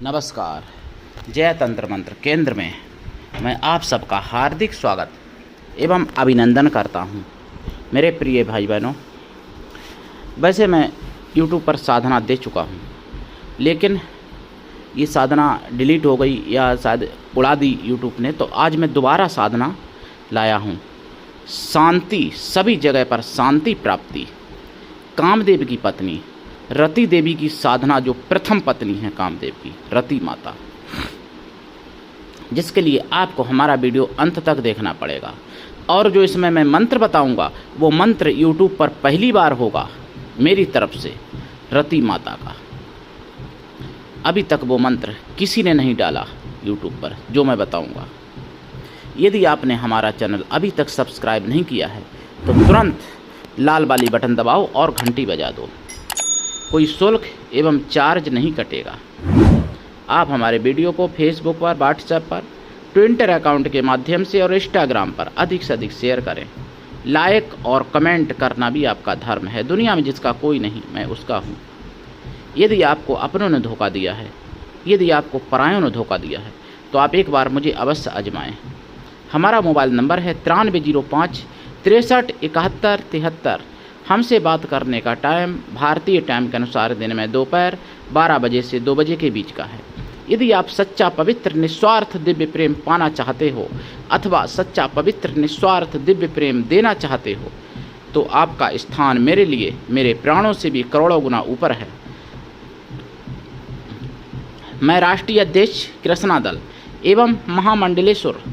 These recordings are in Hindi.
नमस्कार। जय तंत्र मंत्र केंद्र में मैं आप सबका हार्दिक स्वागत एवं अभिनंदन करता हूं। मेरे प्रिय भाई बहनों, वैसे मैं YouTube पर साधना दे चुका हूं, लेकिन ये साधना डिलीट हो गई या शायद उड़ा दी YouTube ने, तो आज मैं दोबारा साधना लाया हूं। शांति, सभी जगह पर शांति प्राप्ति। कामदेव की पत्नी रति देवी की साधना, जो प्रथम पत्नी है कामदेव की, रति माता, जिसके लिए आपको हमारा वीडियो अंत तक देखना पड़ेगा। और जो इसमें मैं मंत्र बताऊंगा वो मंत्र YouTube पर पहली बार होगा मेरी तरफ से रति माता का। अभी तक वो मंत्र किसी ने नहीं डाला YouTube पर जो मैं बताऊंगा। यदि आपने हमारा चैनल अभी तक सब्सक्राइब नहीं किया है तो तुरंत लाल वाली बटन दबाओ और घंटी बजा दो। कोई शुल्क एवं चार्ज नहीं कटेगा। आप हमारे वीडियो को फेसबुक पर, व्हाट्सएप पर, ट्विटर अकाउंट के माध्यम से और इंस्टाग्राम पर अधिक से अधिक शेयर करें। लाइक और कमेंट करना भी आपका धर्म है। दुनिया में जिसका कोई नहीं, मैं उसका हूँ। यदि आपको अपनों ने धोखा दिया है, यदि आपको परायों ने धोखा दिया है, तो आप एक बार मुझे अवश्य आजमाएं। हमारा मोबाइल नंबर है 9305 63 71 73। हमसे बात करने का टाइम भारतीय टाइम के अनुसार दिन में दोपहर 12 बजे से 2 बजे के बीच का है। यदि आप सच्चा पवित्र निस्वार्थ दिव्य प्रेम पाना चाहते हो अथवा सच्चा पवित्र निस्वार्थ दिव्य प्रेम देना चाहते हो, तो आपका स्थान मेरे लिए मेरे प्राणों से भी करोड़ों गुना ऊपर है। मैं राष्ट्रीय अध्यक्ष कृष्णा दल एवं महामंडलेश्वर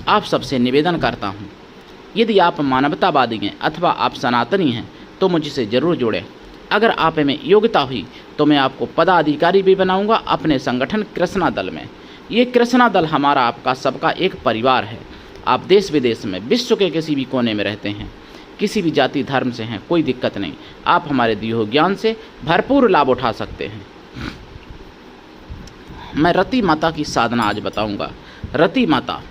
आप सबसे निवेदन करता हूँ, यदि आप मानवतावादी हैं अथवा आप सनातनी हैं तो मुझसे ज़रूर जुड़ें। अगर आप में योग्यता हुई तो मैं आपको पदाधिकारी भी बनाऊंगा अपने संगठन कृष्णा दल में। ये कृष्णा दल हमारा आपका सबका एक परिवार है। आप देश विदेश में, विश्व के किसी भी कोने में रहते हैं, किसी भी जाति धर्म से हैं, कोई दिक्कत नहीं। आप हमारे दिए हुए ज्ञान से भरपूर लाभ उठा सकते हैं। मैं रति माता की साधना आज बताऊँगा। रति माता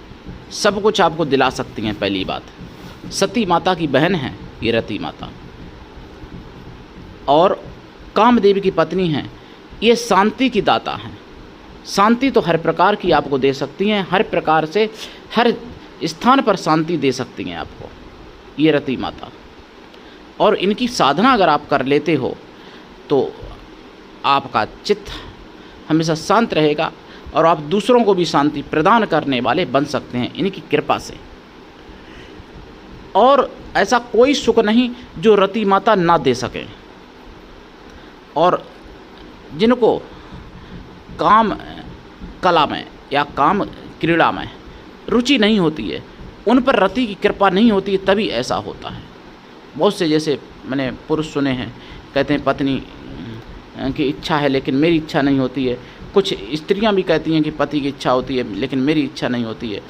सब कुछ आपको दिला सकती हैं। पहली बात, सती माता की बहन है ये रति माता, और कामदेव की पत्नी हैं। ये शांति की दाता हैं। शांति तो हर प्रकार की आपको दे सकती हैं, हर प्रकार से हर स्थान पर शांति दे सकती हैं आपको ये रति माता। और इनकी साधना अगर आप कर लेते हो तो आपका चित्त हमेशा शांत रहेगा और आप दूसरों को भी शांति प्रदान करने वाले बन सकते हैं इनकी कृपा से। और ऐसा कोई सुख नहीं जो रति माता ना दे सके। और जिनको काम कला में या काम क्रीड़ा में रुचि नहीं होती है, उन पर रति की कृपा नहीं होती है, तभी ऐसा होता है। बहुत से जैसे मैंने पुरुष सुने हैं, कहते हैं पत्नी की इच्छा है लेकिन मेरी इच्छा नहीं होती है। कुछ स्त्रियां भी कहती हैं कि पति की इच्छा होती है लेकिन मेरी इच्छा नहीं होती है।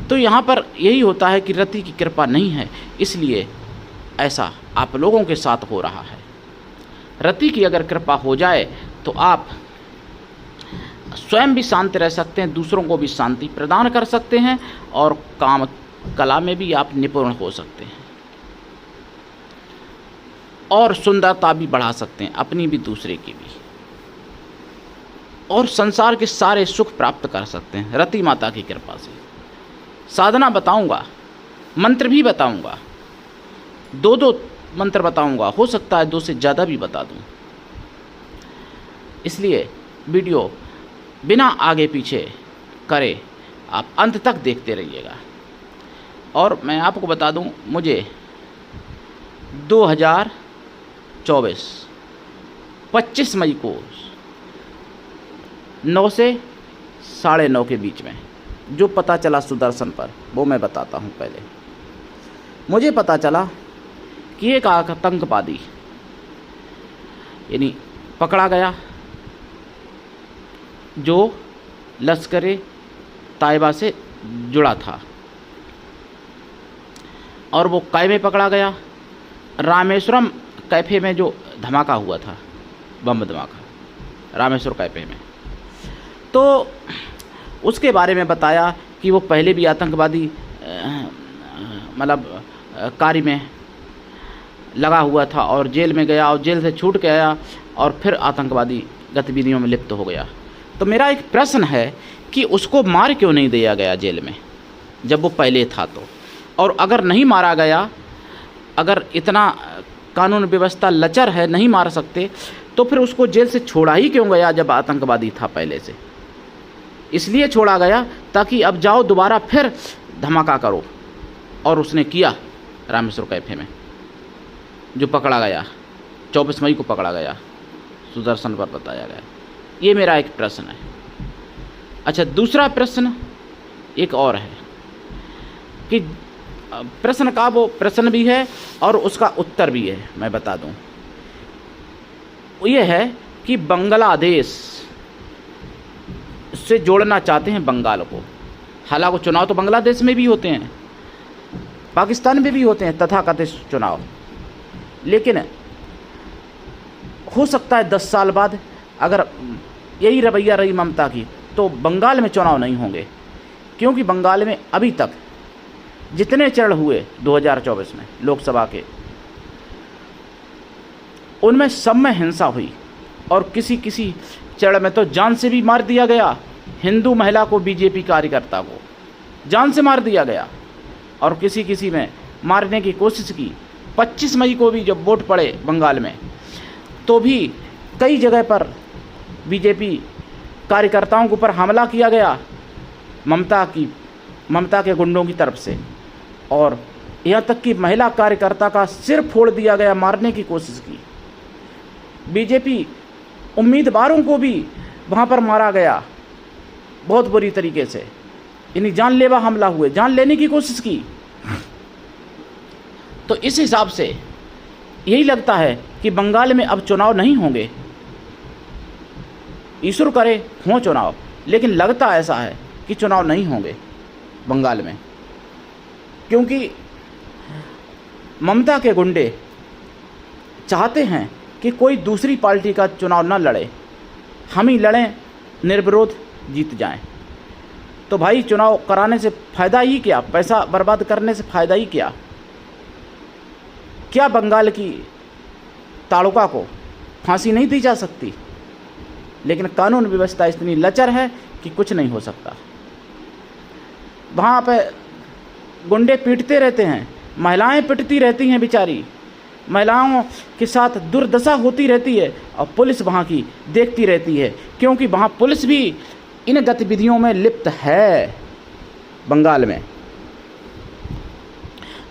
तो यहाँ पर यही होता है कि रति की कृपा नहीं है, इसलिए ऐसा आप लोगों के साथ हो रहा है। रति की अगर कृपा हो जाए तो आप स्वयं भी शांत रह सकते हैं, दूसरों को भी शांति प्रदान कर सकते हैं और काम कला में भी आप निपुण हो सकते हैं और सुंदरता भी बढ़ा सकते हैं, अपनी भी दूसरे की भी, और संसार के सारे सुख प्राप्त कर सकते हैं रति माता की कृपा से। साधना बताऊंगा, मंत्र भी बताऊंगा, 2 मंत्र बताऊंगा, हो सकता है 2 से ज़्यादा भी बता दूं। इसलिए वीडियो बिना आगे पीछे करे आप अंत तक देखते रहिएगा। और मैं आपको बता दूं, मुझे 2024 25 मई को 9 से 9:30 के बीच में जो पता चला सुदर्शन पर, वो मैं बताता हूँ। पहले मुझे पता चला कि एक आतंकवादी यानी पकड़ा गया जो लश्कर ताइबा से जुड़ा था, और वो कै में पकड़ा गया। रामेश्वरम कैफ़े में जो धमाका हुआ था, बम धमाका रामेश्वर कैफ़े में, तो उसके बारे में बताया कि वो पहले भी आतंकवादी मतलब कार्य में लगा हुआ था और जेल में गया और जेल से छूट के आया और फिर आतंकवादी गतिविधियों में लिप्त हो गया। तो मेरा एक प्रश्न है कि उसको मार क्यों नहीं दिया गया जेल में जब वो पहले था तो? और अगर नहीं मारा गया, अगर इतना कानून व्यवस्था लचर है, नहीं मार सकते, तो फिर उसको जेल से छोड़ा ही क्यों गया जब आतंकवादी था पहले से? इसलिए छोड़ा गया ताकि अब जाओ दोबारा फिर धमाका करो। और उसने किया रामेश्वर कैफे में, जो पकड़ा गया 24 मई को पकड़ा गया, सुदर्शन पर बताया गया। ये मेरा एक प्रश्न है। अच्छा, दूसरा प्रश्न एक और है कि प्रश्न का वो प्रश्न भी है और उसका उत्तर भी है, मैं बता दूं। ये है कि बांग्लादेश से जोड़ना चाहते हैं बंगाल को। हालांकि चुनाव तो बांग्लादेश में भी होते हैं, पाकिस्तान में भी होते हैं तथाकथित चुनाव, लेकिन हो सकता है 10 साल बाद अगर यही रवैया रही ममता की तो बंगाल में चुनाव नहीं होंगे, क्योंकि बंगाल में अभी तक जितने चरण हुए 2024 में लोकसभा के, उनमें सब में हिंसा हुई और किसी किसी चरण में तो जान से भी मार दिया गया। हिंदू महिला को, बीजेपी कार्यकर्ता को जान से मार दिया गया और किसी किसी में मारने की कोशिश की। 25 मई को भी जब वोट पड़े बंगाल में तो भी कई जगह पर बीजेपी कार्यकर्ताओं के ऊपर हमला किया गया ममता के गुंडों की तरफ से, और यहाँ तक कि महिला कार्यकर्ता का सिर फोड़ दिया गया, मारने की कोशिश की। बीजेपी उम्मीदवारों को भी वहाँ पर मारा गया बहुत बुरी तरीके से, यानी जानलेवा हमला हुए, जान लेने की कोशिश की। तो इस हिसाब से यही लगता है कि बंगाल में अब चुनाव नहीं होंगे। ईश्वर करे हों चुनाव, लेकिन लगता ऐसा है कि चुनाव नहीं होंगे बंगाल में, क्योंकि ममता के गुंडे चाहते हैं कि कोई दूसरी पार्टी का चुनाव न लड़े, हम ही लड़ें, निर्विरोध जीत जाएं। तो भाई चुनाव कराने से फ़ायदा ही क्या, पैसा बर्बाद करने से फ़ायदा ही क्या? क्या बंगाल की ताड़ुका को फांसी नहीं दी जा सकती? लेकिन कानून व्यवस्था इतनी लचर है कि कुछ नहीं हो सकता। वहाँ पे गुंडे पीटते रहते हैं, महिलाएं पिटती रहती हैं बेचारी, महिलाओं के साथ दुर्दशा होती रहती है और पुलिस वहाँ की देखती रहती है, क्योंकि वहाँ पुलिस भी इन गतिविधियों में लिप्त है। बंगाल में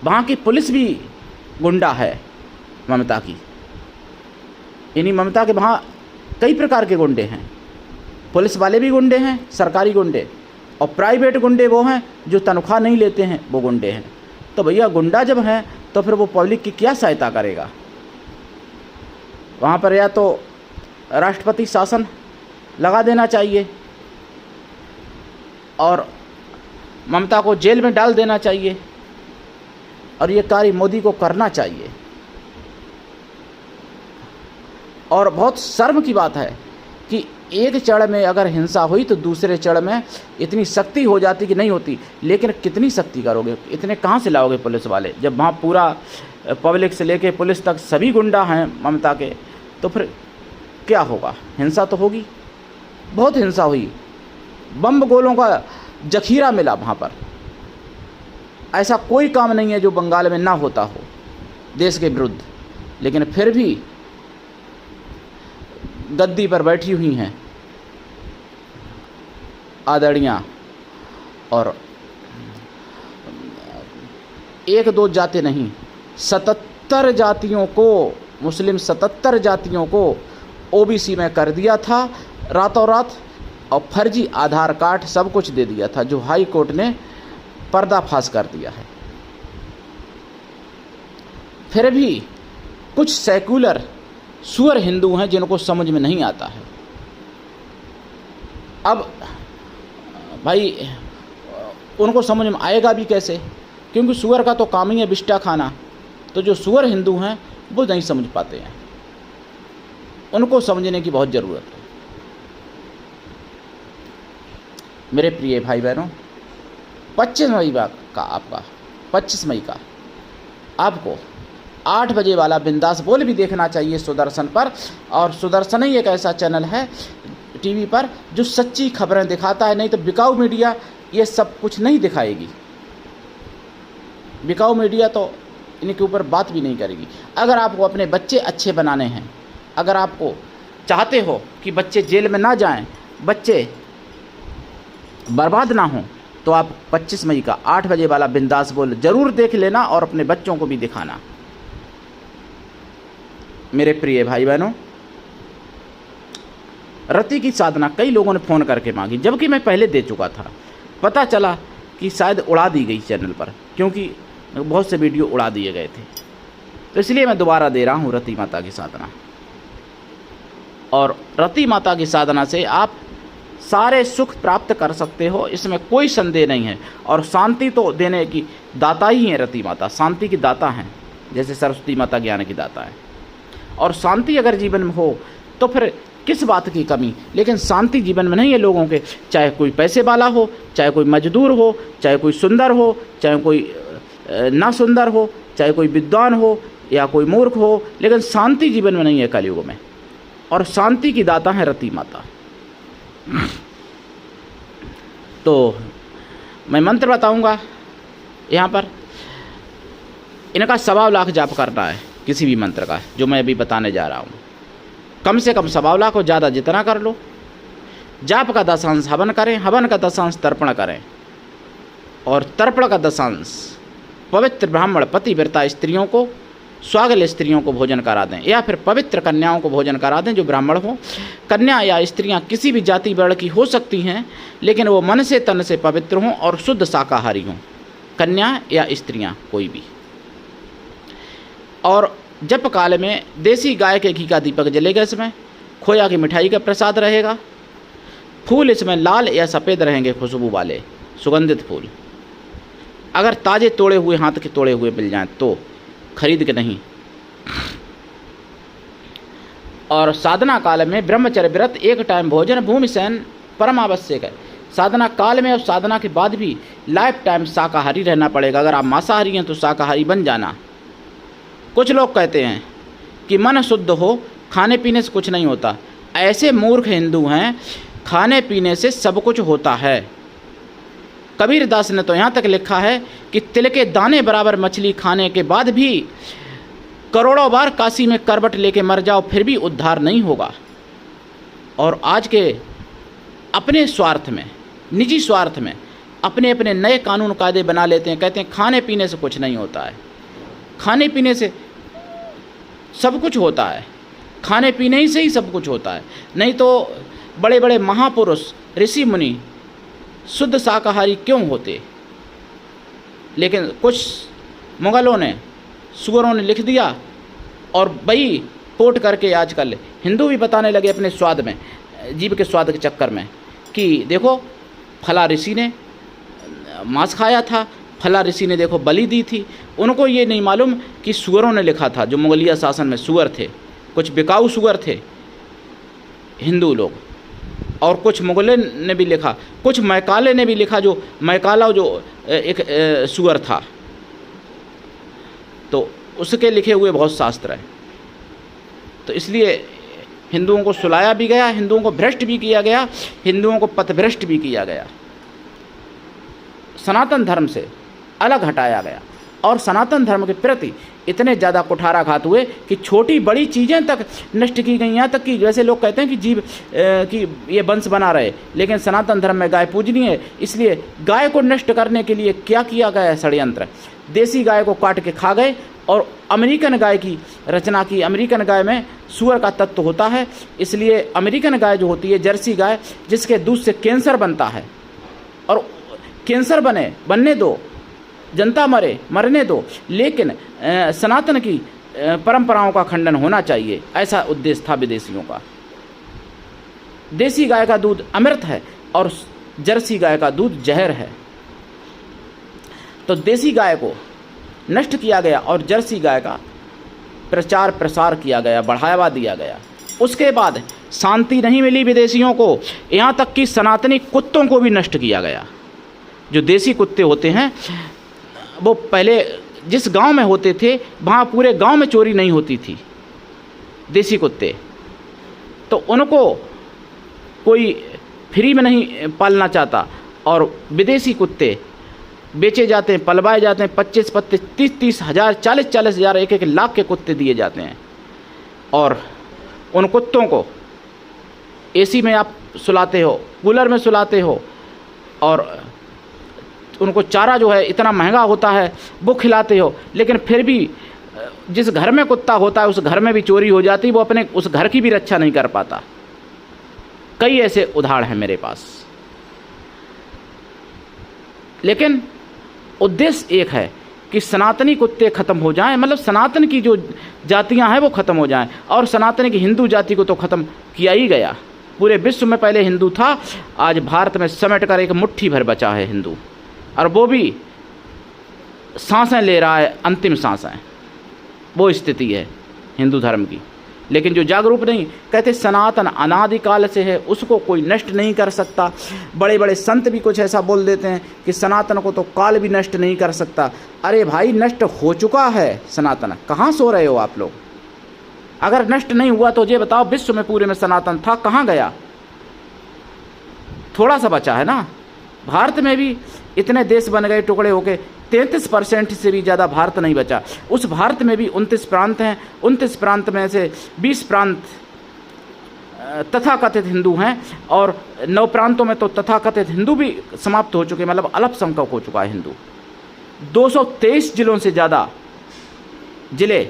वहाँ की पुलिस भी गुंडा है ममता की, यानी ममता के वहाँ कई प्रकार के गुंडे हैं। पुलिस वाले भी गुंडे हैं, सरकारी गुंडे, और प्राइवेट गुंडे वो हैं जो तनख्वाह नहीं लेते हैं, वो गुंडे हैं। तो भैया गुंडा जब हैं तो फिर वो पब्लिक की क्या सहायता करेगा? वहाँ पर या तो राष्ट्रपति शासन लगा देना चाहिए और ममता को जेल में डाल देना चाहिए, और ये कार्य मोदी को करना चाहिए। और बहुत शर्म की बात है कि एक चरण में अगर हिंसा हुई तो दूसरे चरण में इतनी सख्ती हो जाती कि नहीं होती। लेकिन कितनी सख्ती करोगे, इतने कहाँ से लाओगे पुलिस वाले, जब वहाँ पूरा पब्लिक से लेके पुलिस तक सभी गुंडा हैं ममता के, तो फिर क्या होगा? हिंसा तो होगी। बहुत हिंसा हुई, बम गोलों का जखीरा मिला वहाँ पर। ऐसा कोई काम नहीं है जो बंगाल में ना होता हो देश के विरुद्ध, लेकिन फिर भी गद्दी पर बैठी हुई हैं आदरणियाँ, और एक दो जाति नहीं 77 जातियों को, मुस्लिम 77 जातियों को ओबीसी में कर दिया था रातों रात, और फर्जी आधार कार्ड सब कुछ दे दिया था, जो हाई कोर्ट ने पर्दाफाश कर दिया है। फिर भी कुछ सेकुलर सुअर हिंदू हैं जिनको समझ में नहीं आता है। अब भाई उनको समझ में आएगा भी कैसे, क्योंकि सुअर का तो काम ही है बिष्टा खाना। तो जो सुअर हिंदू हैं वो नहीं समझ पाते हैं, उनको समझने की बहुत ज़रूरत है। मेरे प्रिय भाई बहनों, 25 मई का आपको 8 बजे वाला बिंदास बोल भी देखना चाहिए सुदर्शन पर। और सुदर्शन ही एक ऐसा चैनल है टीवी पर जो सच्ची खबरें दिखाता है, नहीं तो बिकाऊ मीडिया ये सब कुछ नहीं दिखाएगी। बिकाऊ मीडिया तो इनके ऊपर बात भी नहीं करेगी। अगर आपको अपने बच्चे अच्छे बनाने हैं, अगर आपको चाहते हो कि बच्चे जेल में ना जाएं, बच्चे बर्बाद ना हों, तो आप 25 मई का 8 बजे वाला बिंदास बोल ज़रूर देख लेना और अपने बच्चों को भी दिखाना। मेरे प्रिय भाई बहनों, रति की साधना कई लोगों ने फ़ोन करके मांगी, जबकि मैं पहले दे चुका था। पता चला कि शायद उड़ा दी गई चैनल पर, क्योंकि बहुत से वीडियो उड़ा दिए गए थे। तो इसलिए मैं दोबारा दे रहा हूँ रति माता की साधना। और रति माता की साधना से आप सारे सुख प्राप्त कर सकते हो, इसमें कोई संदेह नहीं है। और शांति तो देने की दाता ही है रति माता, शांति की दाता हैं, जैसे सरस्वती माता ज्ञान की दाता है। और शांति अगर जीवन में हो तो फिर किस बात की कमी। लेकिन शांति जीवन में नहीं है लोगों के, चाहे कोई पैसे वाला हो, चाहे कोई मजदूर हो, चाहे कोई सुंदर हो, चाहे कोई ना सुंदर हो, चाहे कोई विद्वान हो या कोई मूर्ख हो, लेकिन शांति जीवन में नहीं है कलयुग में। और शांति की दाता है रति माता। तो मैं मंत्र बताऊंगा यहाँ पर, इनका 1.25 लाख जाप करना है किसी भी मंत्र का, जो मैं अभी बताने जा रहा हूँ। कम से कम 1.25 लाख हो, ज़्यादा जितना कर लो। जाप का 10 हवन करें, हवन का 10 तर्पण करें, और तर्पण का 10 पवित्र ब्राह्मण पतिव्रता स्त्रियों को, स्वागल स्त्रियों को भोजन करा दें, या फिर पवित्र कन्याओं को भोजन करा दें जो ब्राह्मण हो। कन्या या स्त्रियां किसी भी जाति वर्ण की हो सकती हैं, लेकिन वो मन से तन से पवित्र हों और शुद्ध शाकाहारी हों, कन्या या स्त्रियां कोई भी। और जप काल में देसी गाय के घी का दीपक जलेगा, इसमें खोया की मिठाई का प्रसाद रहेगा। फूल इसमें लाल या सफ़ेद रहेंगे, खुशबू वाले सुगंधित फूल। अगर ताज़े तोड़े हुए, हाथ के तोड़े हुए मिल जाएं तो, खरीद के नहीं। और साधना काल में ब्रह्मचर्य व्रत, 1 टाइम भोजन, भूमि शयन परम आवश्यक है। साधना काल में और साधना के बाद भी लाइफ टाइम शाकाहारी रहना पड़ेगा। अगर आप मांसाहारी हैं तो शाकाहारी बन जाना। कुछ लोग कहते हैं कि मन शुद्ध हो, खाने पीने से कुछ नहीं होता। ऐसे मूर्ख हिंदू हैं, खाने पीने से सब कुछ होता है। कबीर दास ने तो यहाँ तक लिखा है कि तिल के दाने बराबर मछली खाने के बाद भी करोड़ों बार काशी में करवट लेके मर जाओ, फिर भी उद्धार नहीं होगा। और आज के अपने स्वार्थ में, निजी स्वार्थ में अपने अपने नए कानून कायदे बना लेते हैं, कहते हैं खाने पीने से कुछ नहीं होता है। खाने पीने से सब कुछ होता है, खाने पीने ही से ही सब कुछ होता है। नहीं तो बड़े बड़े महापुरुष, ऋषि मुनि शुद्ध शाकाहारी क्यों होते? लेकिन कुछ मुगलों ने, सुअरों ने लिख दिया, और वही कोट करके आजकल हिंदू भी बताने लगे अपने स्वाद में, जीव के स्वाद के चक्कर में, कि देखो फला ऋषि ने मांस खाया था, फला ऋषि ने देखो बलि दी थी। उनको ये नहीं मालूम कि सुअरों ने लिखा था। जो मुगलिया शासन में सुअर थे, कुछ बिकाऊ सुअर थे हिंदू लोग, और कुछ मुगलों ने भी लिखा, कुछ मैकाले ने भी लिखा, जो मैकाला जो एक सुअर था, तो उसके लिखे हुए बहुत शास्त्र हैं। तो इसलिए हिंदुओं को सुलाया भी गया, हिंदुओं को भ्रष्ट भी किया गया, हिंदुओं को पथभ्रष्ट भी किया गया, सनातन धर्म से अलग हटाया गया। और सनातन धर्म के प्रति इतने ज़्यादा कुठाराघात हुए कि छोटी बड़ी चीज़ें तक नष्ट की गई। यहाँ तक कि जैसे लोग कहते हैं कि जीव की ये वंश बना रहे, लेकिन सनातन धर्म में गाय पूजनीय है, इसलिए गाय को नष्ट करने के लिए क्या किया गया है षड्यंत्र। देसी गाय को काट के खा गए और अमेरिकन गाय की रचना की। अमेरिकन गाय में सुअर का तत्व होता है, इसलिए अमेरिकन गाय जो होती है, जर्सी गाय, जिसके दूध से कैंसर बनता है, और कैंसर बनने दो, जनता मरने दो, लेकिन सनातन की परंपराओं का खंडन होना चाहिए, ऐसा उद्देश्य था विदेशियों का। देसी गाय का दूध अमृत है और जर्सी गाय का दूध जहर है। तो देसी गाय को नष्ट किया गया और जर्सी गाय का प्रचार प्रसार किया गया, बढ़ावा दिया गया। उसके बाद शांति नहीं मिली विदेशियों को, यहाँ तक कि सनातनी कुत्तों को भी नष्ट किया गया। जो देसी कुत्ते होते हैं, वो पहले जिस गांव में होते थे वहाँ पूरे गांव में चोरी नहीं होती थी, देसी कुत्ते, तो उनको कोई फ्री में नहीं पालना चाहता, और विदेशी कुत्ते बेचे जाते हैं, पलवाए जाते हैं, 25-25, 30-30 हज़ार, 40-40 हज़ार, 1-1 लाख के कुत्ते दिए जाते हैं। और उन कुत्तों को एसी में आप सुलाते हो, कूलर में सुलाते हो, और उनको चारा जो है इतना महंगा होता है वो खिलाते हो, लेकिन फिर भी जिस घर में कुत्ता होता है उस घर में भी चोरी हो जाती, वो अपने उस घर की भी रक्षा नहीं कर पाता। कई ऐसे उदाहरण हैं मेरे पास। लेकिन उद्देश्य एक है कि सनातनी कुत्ते ख़त्म हो जाएं, मतलब सनातन की जो जातियां हैं वो ख़त्म हो जाएं। और सनातन की हिंदू जाति को तो ख़त्म किया ही गया। पूरे विश्व में पहले हिंदू था, आज भारत में समेट कर एक मुट्ठी भर बचा है हिंदू, और वो भी सांसें ले रहा है, अंतिम सांसें। वो स्थिति है हिंदू धर्म की। लेकिन जो जागरूक नहीं, कहते सनातन अनादिकाल से है, उसको कोई नष्ट नहीं कर सकता। बड़े बड़े संत भी कुछ ऐसा बोल देते हैं कि सनातन को तो काल भी नष्ट नहीं कर सकता। अरे भाई, नष्ट हो चुका है सनातन, कहाँ सो रहे हो आप लोग? अगर नष्ट नहीं हुआ तो ये बताओ, विश्व में पूरे में सनातन था, कहाँ गया? थोड़ा सा बचा है ना। भारत में भी इतने देश बन गए टुकड़े होके, 33% से भी ज़्यादा भारत नहीं बचा। उस भारत में भी 29 प्रांत हैं, 29 प्रांत में से 20 प्रांत तथाकथित हिंदू हैं, और 9 प्रांतों में तो तथाकथित हिंदू भी समाप्त हो चुके, मतलब अल्पसंख्यक हो चुका है हिंदू। 223 जिलों से ज़्यादा जिले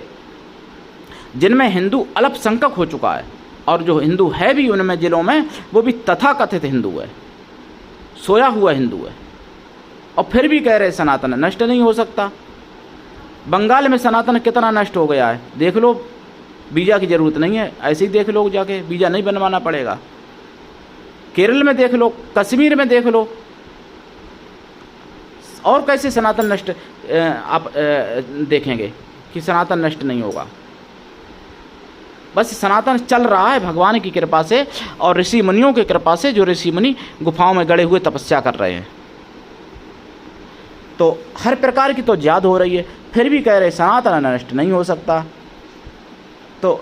जिनमें हिंदू अल्पसंख्यक हो चुका है, और जो हिंदू है भी उनमें जिलों में वो भी तथाकथित हिंदू है, सोया हुआ हिंदू है। और फिर भी कह रहे सनातन नष्ट नहीं हो सकता। बंगाल में सनातन कितना नष्ट हो गया है देख लो, वीज़ा की ज़रूरत नहीं है, ऐसे ही देख लो जाके, वीज़ा नहीं बनवाना पड़ेगा। केरल में देख लो, कश्मीर में देख लो, और कैसे सनातन नष्ट आप देखेंगे कि सनातन नष्ट नहीं होगा। बस सनातन चल रहा है भगवान की कृपा से और ऋषि मुनियों की कृपा से, जो ऋषि मुनि गुफाओं में गड़े हुए तपस्या कर रहे हैं। तो हर प्रकार की तो याद हो रही है, फिर भी कह रहे सनातन नष्ट नहीं हो सकता। तो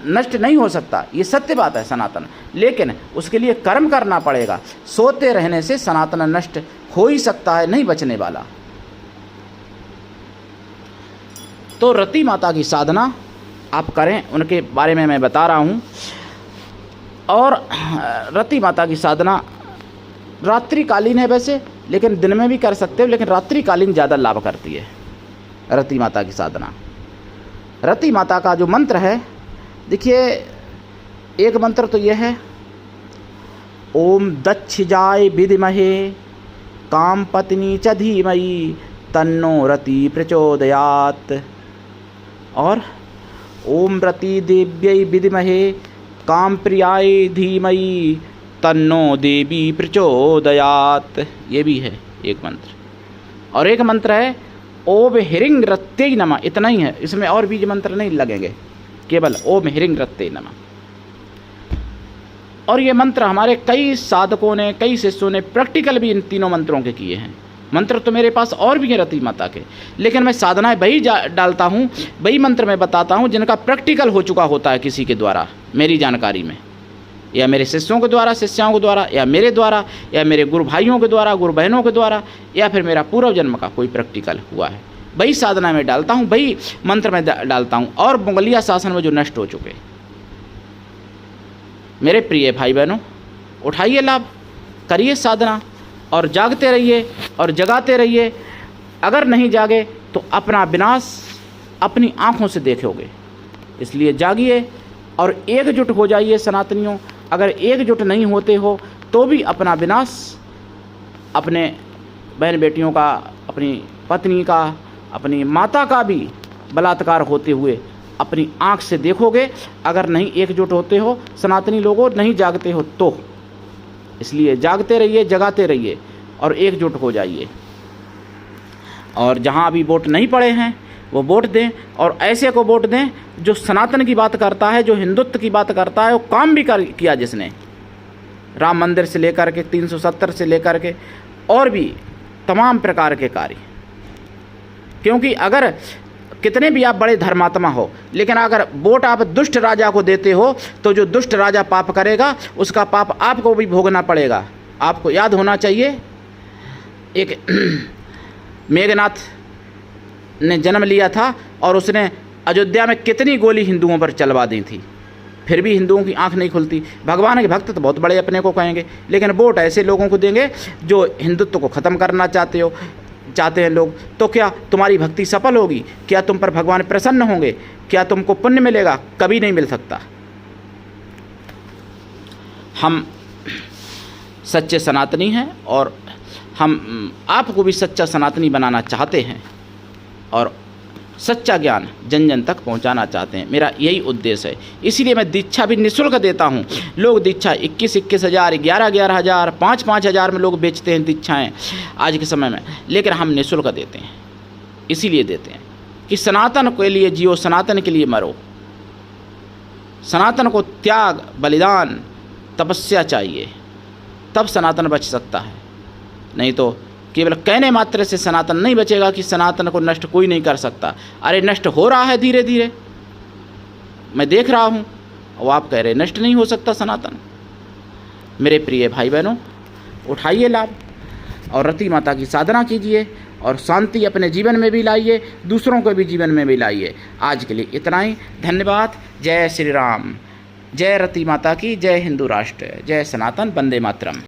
नष्ट नहीं हो सकता, ये सत्य बात है सनातन, लेकिन उसके लिए कर्म करना पड़ेगा। सोते रहने से सनातन नष्ट हो ही सकता है, नहीं बचने वाला। तो रति माता की साधना आप करें, उनके बारे में मैं बता रहा हूँ। और रति माता की साधना रात्रिकालीन है वैसे, लेकिन दिन में भी कर सकते हो, लेकिन रात्रिकालीन ज़्यादा लाभ करती है रति माता की साधना। रति माता का जो मंत्र है, देखिए एक मंत्र तो यह है, ओम दक्षिजाय विद्महे काम पत्नी च धीमहि तन्नो रति प्रचोदयात्। और ओम रति देव्यै विद्महे काम प्रियाय धीमहि तन्नो देवी प्रचोदयात्। ये भी है एक मंत्र। और एक मंत्र है ओम हिरिंग रत्यै नमः, इतना ही है, इसमें और बीज मंत्र नहीं लगेंगे, केवल ओम हिरिंग रत्यै नमः। और ये मंत्र हमारे कई साधकों ने, कई शिष्यों ने प्रैक्टिकल भी इन तीनों मंत्रों के किए हैं। मंत्र तो मेरे पास और भी हैं रति माता के, लेकिन मैं साधनाएं वही डालता हूँ, वही मंत्र मैं बताता हूँ जिनका प्रैक्टिकल हो चुका होता है किसी के द्वारा, मेरी जानकारी में, या मेरे शिष्यों के द्वारा, शिष्याओं के द्वारा, या मेरे द्वारा, या मेरे गुरु भाइयों के द्वारा, गुरु बहनों के द्वारा, या फिर मेरा पूर्व जन्म का कोई प्रैक्टिकल हुआ है, वही साधना में डालता हूँ, वही मंत्र में डालता हूँ। और मुगलिया शासन में जो नष्ट हो चुके, मेरे प्रिय भाई बहनों, उठाइए लाभ, करिए साधना, और जागते रहिए और जगाते रहिए। अगर नहीं जागे तो अपना विनाश अपनी आँखों से देखोगे, इसलिए जागिए और एकजुट हो जाइए सनातनियों। अगर एकजुट नहीं होते हो तो भी अपना विनाश अपने बहन बेटियों का, अपनी पत्नी का, अपनी माता का भी बलात्कार होते हुए अपनी आँख से देखोगे। अगर नहीं एकजुट होते हो सनातनी लोगों, नहीं जागते हो तो, इसलिए जागते रहिए, जगाते रहिए और एकजुट हो जाइए। और जहाँ अभी वोट नहीं पड़े हैं वो वोट दें, और ऐसे को वोट दें जो सनातन की बात करता है, जो हिंदुत्व की बात करता है, वो काम भी किया जिसने, राम मंदिर से लेकर के 370 से लेकर के और भी तमाम प्रकार के कार्य। क्योंकि अगर कितने भी आप बड़े धर्मात्मा हो, लेकिन अगर वोट आप दुष्ट राजा को देते हो तो जो दुष्ट राजा पाप करेगा उसका पाप आपको भी भोगना पड़ेगा। आपको याद होना चाहिए, एक मेघनाथ ने जन्म लिया था और उसने अयोध्या में कितनी गोली हिंदुओं पर चलवा दी थी, फिर भी हिंदुओं की आंख नहीं खुलती। भगवान के भक्त तो बहुत बड़े अपने को कहेंगे, लेकिन वोट ऐसे लोगों को देंगे जो हिंदुत्व को ख़त्म करना चाहते हैं लोग। तो क्या तुम्हारी भक्ति सफल होगी? क्या तुम पर भगवान प्रसन्न होंगे? क्या तुमको पुण्य मिलेगा? कभी नहीं मिल सकता। हम सच्चे सनातनी हैं और हम आपको भी सच्चा सनातनी बनाना चाहते हैं और सच्चा ज्ञान जन जन तक पहुंचाना चाहते हैं। मेरा यही उद्देश्य है, इसीलिए मैं दीक्षा भी निःशुल्क देता हूं। लोग दीक्षा 21-21 हज़ार, 11-11 हज़ार, 5-5 हज़ार में लोग बेचते हैं दीक्षाएं आज के समय में, लेकिन हम निःशुल्क देते हैं। इसीलिए देते हैं कि सनातन के लिए जियो, सनातन के लिए मरो। सनातन को त्याग, बलिदान, तपस्या चाहिए, तब सनातन बच सकता है। नहीं तो केवल कहने मात्र से सनातन नहीं बचेगा कि सनातन को नष्ट कोई नहीं कर सकता। अरे नष्ट हो रहा है धीरे धीरे, मैं देख रहा हूँ, और आप कह रहे नष्ट नहीं हो सकता सनातन। मेरे प्रिय भाई बहनों, उठाइए लाभ और रति माता की साधना कीजिए और शांति अपने जीवन में भी लाइए, दूसरों को भी जीवन में भी लाइए। आज के लिए इतना ही, धन्यवाद। जय श्री राम, जय रति माता की, जय हिंदू राष्ट्र, जय सनातन, वंदे मातरम।